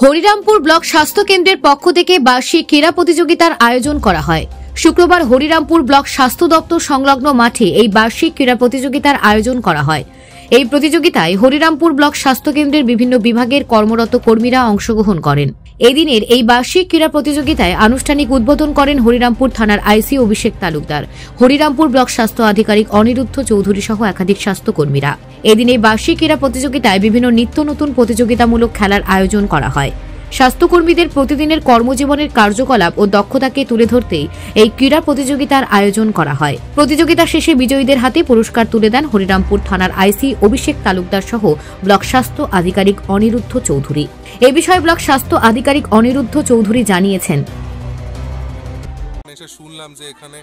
Harirampur block স্বাস্থ্য কেন্দ্রের পক্ষ থেকে বার্ষিক ক্রীড়া প্রতিযোগিতার আয়োজন করা হয়। শুক্রবার হরিরামপুর ব্লক স্বাস্থ্য দপ্তর সংলগ্ন মাঠে এই বার্ষিক ক্রীড়া প্রতিযোগিতার আয়োজন করা হয়। এই প্রতিযোগিতায় হরিরামপুর ব্লক স্বাস্থ্য কেন্দ্রের বিভিন্ন বিভাগের কর্মরত কর্মীরা অংশগ্রহণ করেন। এদিনের এই বার্ষিক ক্রীড়া প্রতিযোগিতায় আনুষ্ঠানিক উদ্বোধন করেন হরিরামপুর থানার আইসি অভিষেক তালুকদার, হরিরামপুর ব্লক স্বাস্থ্য আধিকারিক অনিরুদ্ধ চৌধুরী সহ একাধিক স্বাস্থ্যকর্মীরা। এদিন এই বার্ষিক ক্রীড়া প্রতিযোগিতায় বিভিন্ন নিত্য নতুন প্রতিযোগিতামূলক খেলার আয়োজন করা হয়। স্বাস্থ্যকর্মীদের প্রতিদিনের কর্মজীবনের কার্যকলাপ ও দক্ষতাকে তুলে ধরতেই এই ক্রীড়া প্রতিযোগিতার আয়োজন করা হয়। প্রতিযোগিতা শেষে বিজয়ীদের হাতে পুরস্কার তুলে দেন হরিরামপুর থানার আইসি অভিষেক তালুকদার সহ ব্লক স্বাস্থ্য আধিকারিক অনিরুদ্ধ চৌধুরী। এ বিষয়ে ব্লক স্বাস্থ্য আধিকারিক অনিরুদ্ধ চৌধুরী জানিয়েছেন, শুনলাম যে এখানে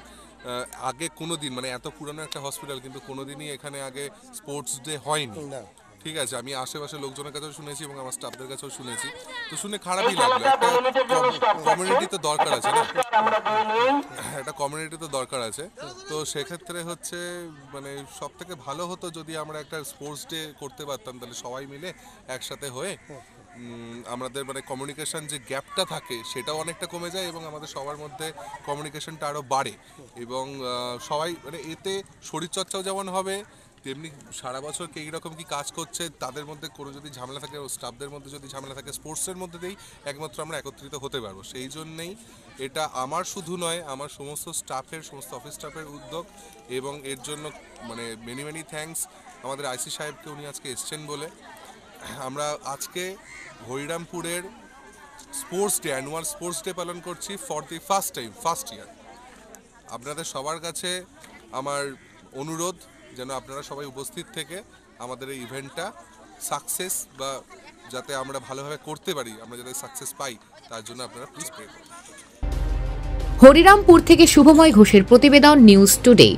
আগে কোনোদিন মানে এত পুরানো একটা হসপিটাল কিন্তু কোনোদিনই এখানে আগে স্পোর্টস ডে হয়নি। ঠিক আছে, আমি আশেপাশে লোকজনের কাছেও শুনেছি এবং আমার স্টাফদের কাছেও শুনেছি, তো শুনে খারাপই লাগলো। একটা কমিউনিটি তো দরকার আছে না, একটা কমিউনিটি তো দরকার আছে। তো সেক্ষেত্রে হচ্ছে মানে সব থেকে ভালো হতো যদি আমরা একটা স্পোর্টস ডে করতে পারতাম, তাহলে সবাই মিলে একসাথে হয়ে আমাদের মানে কমিউনিকেশন যে গ্যাপটা থাকে সেটাও অনেকটা কমে যায় এবং আমাদের সবার মধ্যে কমিউনিকেশনটা আরও বাড়ে এবং সবাই মানে এতে শরীরচর্চাও যেমন হবে, তেমনি সারা বছর কে কীরকম কী কাজ করছে তাদের মধ্যে কোনো যদি ঝামেলা থাকে, স্টাফদের মধ্যে যদি ঝামেলা থাকে, স্পোর্টসের মধ্যে দিয়েই একমাত্র আমরা একত্রিত হতে পারবো। সেই জন্যেই এটা আমার শুধু নয়, আমার সমস্ত স্টাফের, সমস্ত অফিস স্টাফের উদ্যোগ এবং এর জন্য মানে মেনি থ্যাঙ্কস আমাদের আইসি সাহেবকে, উনি আজকে এসছেন বলে। আমরা আজকে হরিরামপুরের sports day, annual sports day পালন করছি ফর দি ফার্স্ট ইয়ার। আপনাদের সবার কাছে আমার অনুরোধ যেন আপনারা সবাই উপস্থিত থেকে আমাদের এই ইভেন্টটা সাকসেস বা যাতে আমরা ভালোভাবে করতে পারি, আমরা যাতে সাকসেস পাই, তার জন্য আপনারা প্লিজ প্রে করুন। হরিরামপুর থেকে শুভময় ঘোষের প্রতিবেদন, নিউজ টুডে।